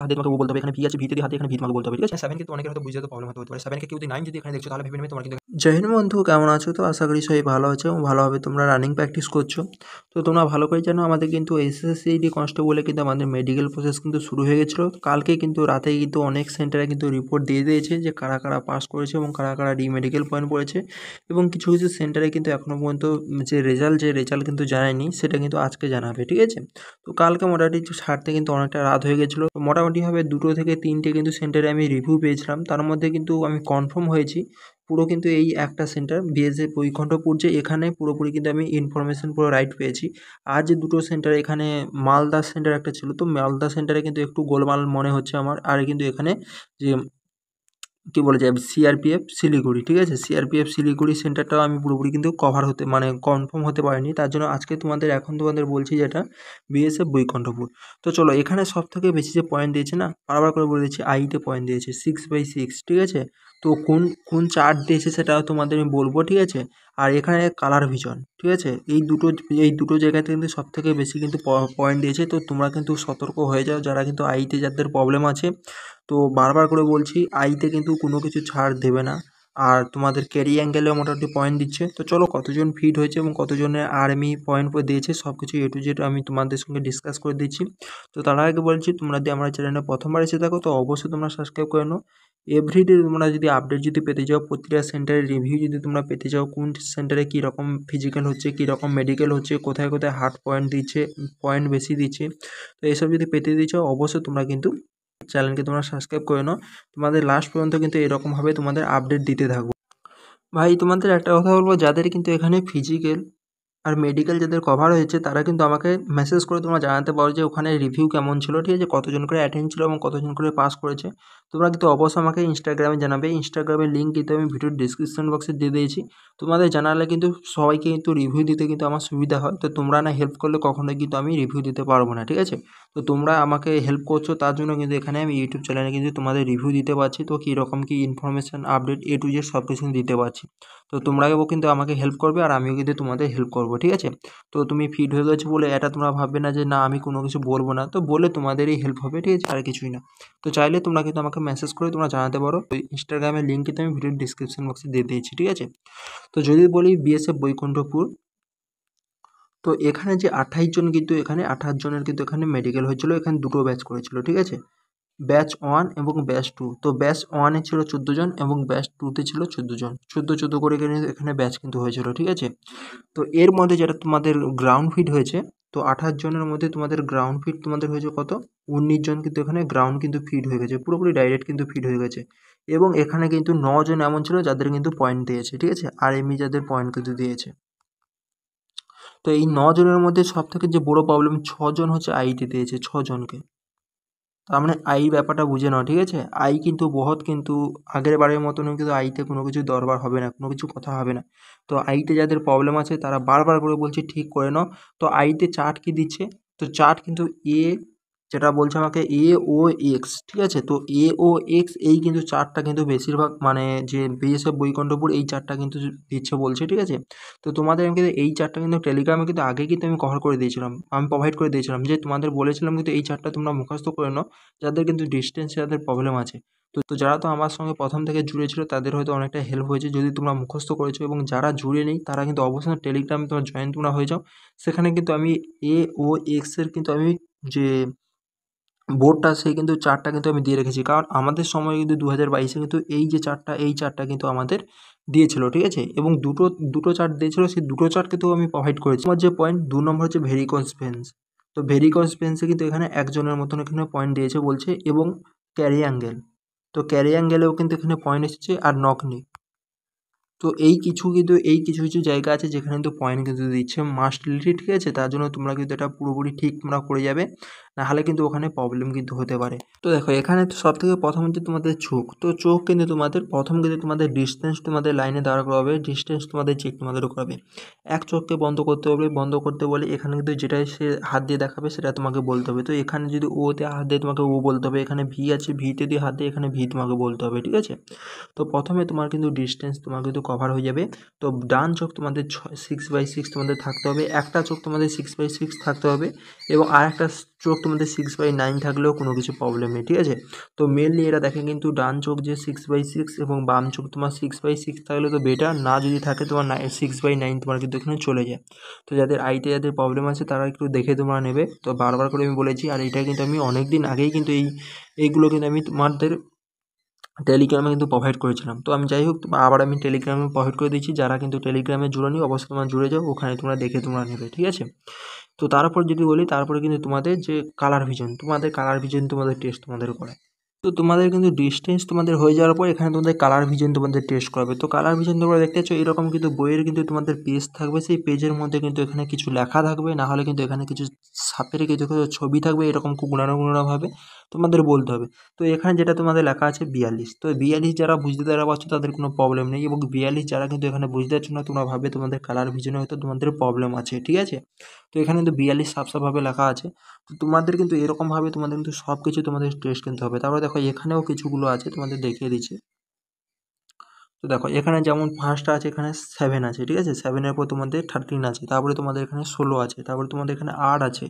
হাতে তোমাকে ও বলতে হবে, এখানে ভি আছে, ভিতে দিয়ে হাতে এখানে ভি তোমাকে বলতে হবে, ঠিক আছে? 7 কিন্তু অনেকের হয়তো বুঝতে প্রবলেম হতে পারে। 7 কে কেউ যদি 9 যদি এখানে দেখছো তাহলে ভেবে নেবে তোমার কিন্তু। জয় হিন্দ বন্ধু, কেমন আছো? তো আশা করি সবাই ভালো আছো এবং ভালোভাবে তোমরা রানিং প্র্যাকটিস করছো। তো তোমরা ভালো করে জানো আমাদের কিন্তু এসএসসিডি কনস্টেবলে কিন্তু আমাদের মেডিকেল প্রসেস কিন্তু শুরু হয়ে গেছিলো। কালকে কিন্তু রাতে কিন্তু অনেক সেন্টারে কিন্তু রিপোর্ট দিয়ে দিয়েছে যে কারা কারা পাস করেছে এবং কারা কারা মেডিকেল পয়েন্ট পড়েছে, এবং কিছু কিছু সেন্টারে কিন্তু এখনও পর্যন্ত যে রেজাল্ট কিন্তু জানায়নি, সেটা কিন্তু আজকে জানাবে, ঠিক আছে? তো কালকে মোটামুটি ছাড়তে কিন্তু অনেকটা রাত হয়ে গেছিলো। মোটামুটিভাবে 2 থেকে 3টে কিন্তু সেন্টারে আমি রিভিউ পেয়েছিলাম, তার মধ্যে কিন্তু আমি কনফার্ম হয়েছি পুরো কিন্তু এই একটা সেন্টার বিএসএফ বৈকুণ্ঠপুর, যে এখানে পুরোপুরি কিন্তু আমি ইনফরমেশন পুরো রাইট পেয়েছি। আর যে দুটো সেন্টার, এখানে মালদা সেন্টার একটা ছিল, তো মালদা সেন্টারে কিন্তু একটু গোলমাল মনে হচ্ছে আমার। আর কিন্তু এখানে যে কী বলা যায় সিআরপিএফ শিলিগুড়ি, ঠিক আছে? সিআরপিএফ শিলিগুড়ি সেন্টারটাও আমি পুরোপুরি কিন্তু কভার হতে মানে কনফার্ম হতে পারিনি, তার জন্য আজকে তোমাদের বলছি যেটা বিএসএফ বৈকুণ্ঠপুর। তো চলো, এখানে সব থেকে বেশি যে পয়েন্ট দিয়েছে না, বারবার করে বলে দিচ্ছি, আইতে পয়েন্ট দিয়েছে 6/6, ঠিক আছে? তো কোন কোন চার্ট দিয়েছে সেটাও তোমাদের আমি বলবো, ঠিক আছে? আর এখানে কালার ভিশন, ঠিক আছে? এই দুটো জায়গাতে কিন্তু সব থেকে বেশি কিন্তু পয়েন্ট দিয়েছে। তো তোমরা কিন্তু সতর্ক হয়ে যাও যারা কিন্তু আইতে যাদের প্রবলেম আছে। তো বারবার করে বলছি, আইতে কিন্তু কোনো কিছু ছাড় দেবে না। আর তোমাদের ক্যারি অ্যাঙ্গেলেও মোটামুটি পয়েন্ট দিচ্ছে। তো চলো, কতজন ফিট হয়েছে এবং কতজনের আর্মি পয়েন্ট দিয়েছে সব কিছু এ টু জেড আমি তোমাদের সঙ্গে ডিসকাস করে দিচ্ছি। তো তার আগে বলছি, তোমরা যদি আমার চ্যানেলে প্রথমবার এসে থাকো তো অবশ্যই তোমরা সাবস্ক্রাইব করে নাও। এভরিডে তোমরা যদি আপডেট যদি পেতে চাও, প্রতিটা সেন্টারের রিভিউ যদি তোমরা পেতে চাও, কোন সেন্টারে কী রকম ফিজিক্যাল হচ্ছে, কী রকম মেডিকেল হচ্ছে, কোথায় কোথায় হার্ড পয়েন্ট দিচ্ছে, পয়েন্ট বেশি দিচ্ছে, তো এইসব যদি পেতে চাও অবশ্যই তোমরা কিন্তু চ্যানেলকে তোমরা সাবস্ক্রাইব করে নাও। তোমাদের লাস্ট পর্যন্ত কিন্তু এরকমভাবে তোমাদের আপডেট দিতে থাকবো। ভাই তোমাদের একটা কথা বলবো, যাদের কিন্তু এখানে ফিজিক্যাল আর মেডিকেল যাদের কভার হয়েছে তারা কিন্তু আমাকে মেসেজ করে তোমরা জানাতে পারো যে ওখানে রিভিউ কেমন ছিল, ঠিক আছে? কতজন করে অ্যাটেন্ড ছিল এবং কতজন করে পাস করেছে। তোমরা কিন্তু অবশ্যই আমাকে ইনস্টাগ্রামে জানাবে। ইনস্টাগ্রামের লিঙ্ক কিন্তু আমি ভিডিওর ডিসক্রিপশন বক্সে দিয়ে দিয়েছি। তোমাদের জানালে কিন্তু সবাইকে কিন্তু রিভিউ দিতে কিন্তু আমার সুবিধা হয়। তো তোমরা না হেল্প করলে কখনোই কিন্তু আমি রিভিউ দিতে পারবো না, ঠিক আছে? তো তোমরা আমাকে হেল্প করছো, তার জন্য কিন্তু এখানে আমি ইউটিউব চ্যানেলে কিন্তু তোমাদের রিভিউ দিতে পারছি। তো কীরকম কী information update A to Z সব কিছু দিতে পারছি। তো তোমরাও কিন্তু আমাকে হেল্প করবে আর আমিও কিন্তু তোমাদের হেল্প করবো, ঠিক আছে? তো তুমি ফিট হয়ে গেছো বলে এটা তোমরা ভাববে না যে না আমি কোনো কিছু বলবো না, তো বলে তোমাদেরই হেল্প হবে, ঠিক আছে? আর কিছুই না। তো চাইলে তোমরা কিন্তু আমাকে মেসেজ করে তোমরা জানাতে পারো। ওই ইনস্টাগ্রামের লিঙ্ক কিন্তু আমি ভিডিওর ডিসক্রিপশন বক্সে দিয়ে দিয়েছি, ঠিক আছে? তো যদি বলি বিএসএফ বৈকুণ্ঠপুর, তো এখানে যে 28 জন কিন্তু এখানে 28 জনের কিন্তু এখানে মেডিকেল হয়েছিল, এখানে দুটো ব্যাচ করেছিল, ঠিক আছে? ব্যাচ 1 এবং ব্যাচ 2। তো ব্যাচ 1 এ ছিল 14 জন এবং ব্যাচ 2 তে ছিল 14 জন। 14 করে এখানে ব্যাচ কিন্তু হয়েছিল, ঠিক আছে? তো এর মধ্যে যেটা তোমাদের গ্রাউন্ড ফিট হয়েছে, তো 28 জনের মধ্যে তোমাদের গ্রাউন্ড ফিট তোমাদের হয়েছে কত? 19 জন কিন্তু এখানে গ্রাউন্ড কিন্তু ফিট হয়ে গেছে, পুরোপুরি ডাইরেক্ট কিন্তু ফিট হয়ে গেছে। এবং এখানে কিন্তু 9 জন এমন ছিল যাদের কিন্তু পয়েন্ট দিয়েছে, ঠিক আছে? আর এমনি যাদের পয়েন্ট কিন্তু দিয়েছে। তো এই 9 জনের মধ্যে সবথেকে যে বড় প্রবলেম, 6 জন হচ্ছে আইতে দিয়েছে, 6 জনকে। তার মানে আই ব্যাপারটা বুঝে নাও, ঠিক আছে? আই কিন্তু বহুত কিন্তু আগের বারের মতন কিন্তু আইতে কোনো কিছু দরবার হবে না, কোনো কিছু কথা হবে না। তো আইতে যাদের প্রবলেম আছে তারা বারবার করে বলছি ঠিক করে নাও। তো আইতে চার্ট কী দিচ্ছে? তো চার্ট কিন্তু এ, যেটা বলছে আমাকে AOX, ঠিক আছে? তো AOX এই কিন্তু চার্টটা কিন্তু বেশিরভাগ মানে যে বিএসএফ বৈকুণ্ঠপুর এই চার্টটা কিন্তু দিচ্ছে বলছে, ঠিক আছে? তো তোমাদের আমি কিন্তু এই চার্টটা কিন্তু টেলিগ্রামে কিন্তু আগে কিন্তু আমি কভার করে দিয়েছিলাম, আমি প্রোভাইড করে দিয়েছিলাম, যে তোমাদের বলেছিলাম কিন্তু এই চার্টটা তোমরা মুখস্থ করে নাও যাদের কিন্তু ডিস্টেন্সে যাদের প্রবলেম আছে। তো যারা তো আমার সঙ্গে প্রথম থেকে জুড়ে ছিল তাদের হয়তো অনেকটা হেল্প হয়েছে যদি তোমরা মুখস্থ করেছো, এবং যারা জুড়ে নেই তারা কিন্তু অবশ্যই টেলিগ্রামে তোমরা জয়েন তোমরা হয়ে যাও। সেখানে কিন্তু আমি AOX এর কিন্তু আমি যে বোর্ডটা সেই কিন্তু চার্টটা কিন্তু আমি দিয়ে রেখেছি, কারণ আমাদের সময় কিন্তু 2022-এ কিন্তু এই যে চার্টটা এই চার্টটা কিন্তু আমাদের দিয়েছিল, ঠিক আছে? এবং দুটো চার্ট দিয়েছিল, সেই দুটো চার্ট কিন্তু আমি প্রোভাইড করেছি। আমার যে পয়েন্ট 2 নম্বর হচ্ছে ভেরিকোজ ভেন্স। তো ভেরিকোজ ভেন্সে কিন্তু এখানে একজনের মতন এখানে পয়েন্ট দিয়েছে বলছে, এবং ক্যারি অ্যাঙ্গেল, তো ক্যারি অ্যাঙ্গেলেও কিন্তু এখানে পয়েন্ট এসেছে, আর নকনি। তো এই কিছু জায়গা আছে যেখানে কিন্তু পয়েন্ট কিন্তু দিচ্ছে মাস্টলি, ঠিক আছে? তার জন্য তোমরা কিন্তু এটা পুরোপুরি ঠিক তোমরা করে যাবে, নাহলে কিন্তু ওখানে প্রবলেম কিন্তু হতে পারে। তো দেখো এখানে তো সবথেকে প্রথম হচ্ছে তোমাদের চোখ। তো চোখ কিন্তু তোমাদের প্রথম কিন্তু তোমাদের ডিসটেন্স তোমাদের লাইনে দাঁড় করাবে, ডিসটেন্স তোমাদের চেক তোমাদের করাবে। এক চোখকে বন্ধ করতে হবে, বন্ধ করতে বলে এখানে কিন্তু যেটা সে হাত দিয়ে দেখাবে সেটা তোমাকে বলতে হবে। তো এখানে যদি ওতে হাত দিয়ে তোমাকে ও বলতে হবে, এখানে ভি আছে ভিতে দিয়ে হাত দিয়ে এখানে ভি তোমাকে বলতে হবে, ঠিক আছে? তো প্রথমে তোমার কিন্তু ডিসটেন্স তোমার কিন্তু কভার হয়ে যাবে। তো ডান চোখ তোমাদের 6/6 তোমাদের থাকতে হবে, একটা চোখ তোমাদের 6/6 থাকতে হবে, এবং আরেকটা চোখ তোমাদের 6/9 থাকলেও কোনো কিছু প্রবলেম নেই, ঠিক আছে। তো মেনলি এরা দেখে কিন্তু ডান চোখ যে 6/6 এবং বাম চোখ তোমার 6/6 থাকলে তো বেটার, না যদি থাকে তোমার 6/9 তোমার কিন্তু এখানে চলে যায়। তো যাদের আইতে যাদের প্রবলেম আছে তারা একটু দেখে তোমরা নেবে। তো বারবার করে আমি বলেছি, আর এটা কিন্তু আমি অনেক দিন আগেই কিন্তু এইগুলো কিন্তু আমি তোমাদের টেলিগ্রামে কিন্তু প্রোভাইড করেছিলাম। তো আমি যাই হোক আবার আমি টেলিগ্রামে প্রোভাইড করে দিচ্ছি, যারা কিন্তু টেলিগ্রামে জুড়ে নি অবশ্যই তোমরা জুড়ে যাও, ওখানে তোমরা দেখে তোমরা নেবে, ঠিক আছে। তো তারপর যদি বলি, তারপরে কিন্তু তোমাদের যে কালার ভিশন তোমাদের টেস্ট তোমাদের করায়। তো তোমাদের কিন্তু ডিস্টেন্স তোমাদের হয়ে যাওয়ার পর এখানে তোমাদের কালার ভিশন তোমাদের টেস্ট করাবে। তো কালার ভিশন তোমরা দেখতে পাচ্ছ এরকম কিন্তু বইয়ের কিন্তু তোমাদের পেজ থাকবে, সেই পেজের মধ্যে কিন্তু এখানে কিছু লেখা থাকবে, না হলে কিন্তু এখানে কিছু সাপের কিছু ছবি থাকবে, এরকম গুণানোভাবে তোমাদের বলতে হবে। তো এখানে যেটা তোমাদের লেখা আছে 42, তো 42 যারা বুঝতে দ্বারা পারছো তাদের কোনো প্রবলেম নেই, এবং 42 যারা কিন্তু এখানে বুঝতে পারছো না তোমরা ভাবে তোমাদের কালার ভিশনে হয়তো তোমাদের প্রবলেম আছে, ঠিক আছে। তো এখানে কিন্তু 42 সাফসাফভাবে লেখা আছে। তো তোমাদের কিন্তু এরকমভাবে তোমাদের কিন্তু সব কিছু তোমাদের টেস্ট কিনতে হবে। তারপরে দেখো এখানেও কিছুগুলো আছে তোমাদের দেখিয়ে দিচ্ছি। তো দেখো এখানে যেমন ফার্স্ট আছে, এখানে 7 আছে, ঠিক আছে। 7-এর পর তোমাদের 13 আছে, তারপরে তোমাদের এখানে 16 আছে, তারপরে তোমাদের এখানে 8 আছে,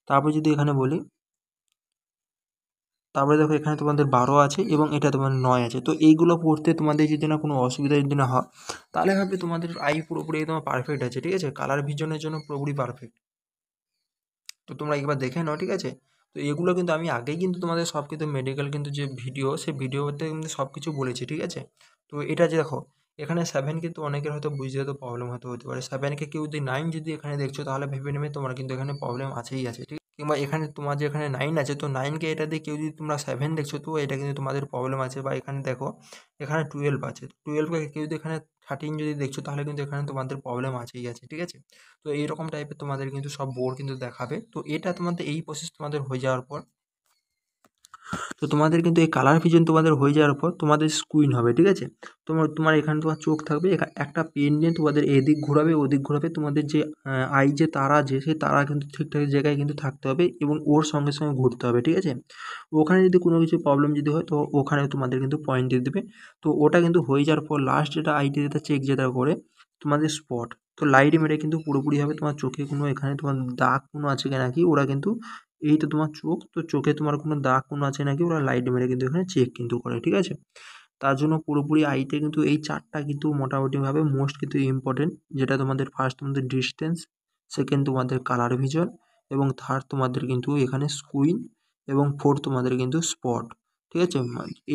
তারপরে যদি এখানে বলি, তারপরে দেখো এখানে তোমাদের 12 আছে এবং এটা তোমাদের 9 আছে। তো এইগুলো পড়তে তোমাদের যদি না কোনো অসুবিধা যদি না হয়, তাহলে ভাবে তোমাদের আই পুরোপুরি একদম পারফেক্ট আছে, ঠিক আছে। কালার ভিশনের জন্য পুরোপুরি পারফেক্ট। তো তোমরা একবার দেখে নাও, ঠিক আছে। তো এগুলো কিন্তু আমি আগেই কিন্তু তোমাদের সব কিছু মেডিকেল কিন্তু যে ভিডিও, সেই ভিডিওতে কিন্তু সব কিছু বলেছি, ঠিক আছে। তো এটা যে দেখো এখানে 7 কিন্তু অনেকের হয়তো বুঝতে হয়তো প্রবলেম হতে পারে। 7কে কেউ যদি 9 যদি এখানে দেখছো তাহলে ভেবে নেবে তোমার কিন্তু এখানে প্রবলেম আছেই আছে, ঠিক। কিংবা এখানে তোমার যে এখানে 9 আছে, তো 9কে এটা দিয়ে কেউ যদি তোমরা 7 দেখছো তো এটা কিন্তু তোমাদের প্রবলেম আছে। বা এখানে দেখো এখানে 12 আছে, 12কে কেউ যদি এখানে 13 যদি দেখছো তাহলে কিন্তু এখানে তোমাদের প্রবলেম আছেই আছে, ঠিক আছে। তো এইরকম টাইপের তোমাদের কিন্তু সব বোর্ড কিন্তু দেখাবে। তো এটা তোমাদের এই প্রসেস তোমাদের হয়ে যাওয়ার পর, তো তোমাদের কিন্তু এই কালার ভিশন তোমাদের হয়ে যাওয়ার পর তোমাদের স্ক্রিন হবে, ঠিক আছে। তোমার এখানে তোমার চোখ থাকবে, একটা পেন নিয়ে তোমাদের এদিক ঘোরাবে ওদিক ঘোরাবে, তোমাদের যে আই যে তারা যে সেই তারা কিন্তু ঠিকঠাক জায়গায় কিন্তু থাকতে হবে এবং ওর সঙ্গে সঙ্গে ঘুরতে হবে, ঠিক আছে। ওখানে যদি কোনো কিছু প্রবলেম যদি হয় তো ওখানে তোমাদের কিন্তু পয়েন্ট দিয়ে দেবে। তো ওটা কিন্তু হয়ে যাওয়ার পর লাস্ট যেটা আইটি যেটা চেক যেটা করে তোমাদের স্পট, তো লাইট মেরে কিন্তু পুরোপুরিভাবে তোমার চোখে কোনো এখানে তোমার দাগ কোনো আছে কি নাকি ওরা কিন্তু, এই তো তোমার চোখ, তো চোখে তোমার কোনো দাগ কোনো আছে নাকি ওরা লাইট মেরে কিন্তু এখানে চেক কিন্তু করে, ঠিক আছে। তার জন্য পুরোপুরি আইতে কিন্তু এই 4টা কিন্তু মোটামুটিভাবে মোস্ট কিন্তু ইম্পর্টেন্ট, যেটা তোমাদের ফার্স্ট তোমাদের ডিস্টেন্স, সেকেন্ড তোমাদের কালার ভিশন, এবং থার্ড তোমাদের কিন্তু এখানে স্কুইন, এবং ফোর্থ তোমাদের কিন্তু স্পট, ঠিক আছে।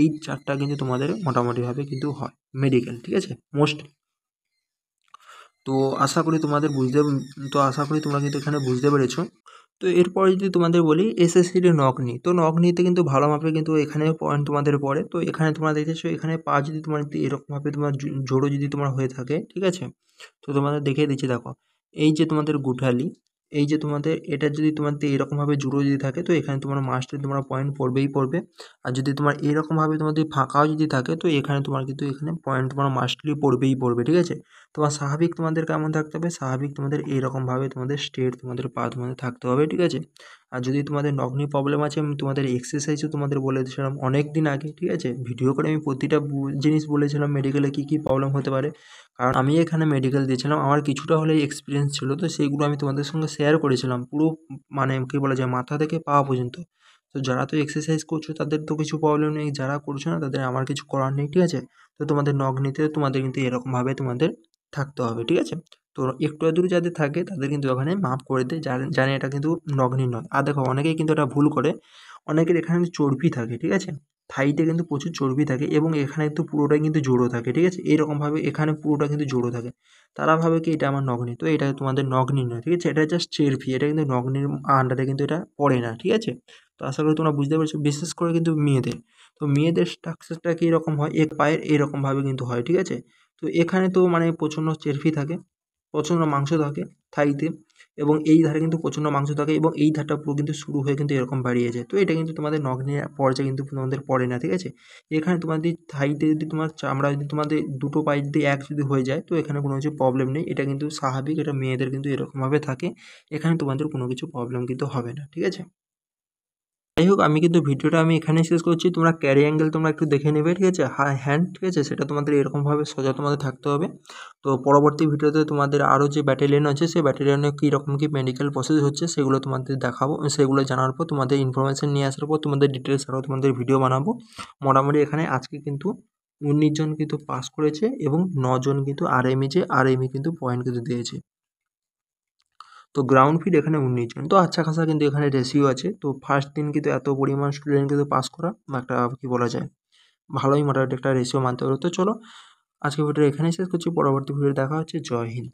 এই 4টা কিন্তু তোমাদের মোটামুটিভাবে কিন্তু হয় মেডিকেল, ঠিক আছে, মোস্ট। তো আশা করি তোমাদের তো আশা করি তোমরা কিন্তু এখানে বুঝতে পেরেছো। তো এরপরে যদি তোমাদের বলি এসএসসির নকনি, তো নকনিতে কিন্তু ভালো মাপে কিন্তু এখানে পয়েন্ট তোমাদের পড়ে। তো এখানে তোমরা দেখেছো এখানে পা যদি তোমার এরকমভাবে তোমার জোড়ো যদি তোমার হয়ে থাকে, ঠিক আছে। তো তোমাদের দেখিয়ে দিচ্ছি, দেখো এই যে তোমাদের গুঠালি, এই যে তোমাদের এটা যদি তোমাদের এরকমভাবে জুড়ো যদি থাকে তো এখানে তোমার মাস্টে তোমার পয়েন্ট পড়বেই পড়বে। আর যদি তোমার এরকমভাবে তোমাদের ফাঁকাও যদি থাকে তো এখানে তোমার কিন্তু এখানে পয়েন্ট তোমার মাস্টলি পড়বেই পড়বে, ঠিক আছে। তোমার স্বাভাবিক তোমাদের কেমন থাকতে হবে, স্বাভাবিক তোমাদের এরকমভাবে তোমাদের স্ট্রেট তোমাদের পা তোমাদের থাকতে হবে, ঠিক আছে। আর যদি তোমাদের নগ্নি প্রবলেম আছে আমি তোমাদের এক্সারসাইজও তোমাদের বলে দিয়েছিলাম অনেক দিন আগে, ঠিক আছে। ভিডিও করে আমি প্রতিটা জিনিস বলেছিলাম মেডিকেলে কী কী প্রবলেম হতে পারে, কারণ আমি এখানে মেডিকেল দিয়েছিলাম, আমার কিছুটা হলেই এক্সপিরিয়েন্স ছিল। তো সেইগুলো আমি তোমাদের সঙ্গে শেয়ার করেছিলাম পুরো, মানে কী বলা যায় মাথা থেকে পা পর্যন্ত। তো যারা তো এক্সারসাইজ করছো তাদের তো কিছু প্রবলেম নেই, যারা করছো না তাদের আমার কিছু করার নেই, ঠিক আছে। তো তোমাদের নগ্নিতে তোমাদের কিন্তু এরকমভাবে তোমাদের থাকতে হবে, ঠিক আছে। তো একটু আধটু যাদের থাকে তাদের কিন্তু ওখানে মাপ করে দেয়, জানে এটা কিন্তু নগ্নি নয়। আর দেখো অনেকেই কিন্তু এটা ভুল করে, অনেকের এখানে কিন্তু চর্বি থাকে, ঠিক আছে। থাইতে কিন্তু প্রচুর চর্বি থাকে এবং এখানে কিন্তু পুরোটাই কিন্তু জোড়ো থাকে, ঠিক আছে। এইরকমভাবে এখানে পুরোটা কিন্তু জোড়ো থাকে, তারা ভাবে কি এটা আমার নগ্নি, তো এটা তোমাদের নগ্নি নয়, ঠিক আছে। এটা জাস্ট চেরফি, এটা কিন্তু নগ্নির আন্ডারে কিন্তু এটা পড়ে না, ঠিক আছে। তো আশা করি তোমরা বুঝতে পেরেছো, বিশেষ করে কিন্তু মেয়েদের। তো মেয়েদের স্ট্রাকচারটা কীরকম হয়, এক পায়ের এরকমভাবে কিন্তু হয়, ঠিক আছে। তো এখানে তো মানে প্রচণ্ড চর্বি থাকে, প্রচণ্ড মাংস থাকে থাইতে, এবং এই ধারে কিন্তু প্রচণ্ড মাংস থাকে এবং এই ধারটা পুরো কিন্তু শুরু হয়ে কিন্তু এরকম বাড়িয়ে যায়। তো এটা কিন্তু তোমাদের নগ্নের পর্যায়ে কিন্তু তোমাদের পড়ে না, ঠিক আছে। এখানে তোমাদের থাইতে যদি তোমার চামড়া যদি তোমাদের দুটো পায়ে যদি এক যদি হয়ে যায় তো এখানে কোনো কিছু প্রবলেম নেই, এটা কিন্তু স্বাভাবিক, এটা মেয়েদের কিন্তু এরকমভাবে থাকে। এখানে তোমাদের কোনো কিছু প্রবলেম কিন্তু হবে না, ঠিক আছে। যাই হোক, আমি কিন্তু ভিডিওটা এখানেই শেষ করছি। তোমরা ক্যারি অ্যাঙ্গেল তোমরা একটু দেখে নেবে, ঠিক আছে? হ্যান্ড, ঠিক আছে? সেটা তোমাদের এরকমভাবে সোজা তোমাদের থাকতে হবে। তো পরবর্তী ভিডিওতে তোমাদের আরও যে ব্যাটালিয়ন আছে সেই ব্যাটালিয়নে কীরকম কী মেডিকেল প্রসেস হচ্ছে সেগুলো তোমাদের দেখাবো। সেগুলো জানার পর তোমাদের ইনফরমেশান নিয়ে আসার পর তোমাদের ডিটেলস আরও তোমাদের ভিডিও বানাবো। মোটামুটি এখানে আজকে কিন্তু 19 জন কিন্তু পাস করেছে এবং 9 জন কিন্তু আরএমই কিন্তু পয়েন্ট কিন্তু দিয়েছে। তো গ্রাউন্ড ফিট এখানে 19 জন, তো আচ্ছা খাসা কিন্তু এখানে রেশিও আছে। তো ফার্স্ট দিন কিন্তু এত পরিমাণ স্টুডেন্ট কিন্তু পাস করা একটা কী বলা যায়, ভালোই মোটামুটি একটা রেশিও মানতে পারো। তো চলো আজকের ভিডিও এখানেই শেষ করছি, পরবর্তী ভিডিও দেখা হচ্ছে। জয় হিন্দ।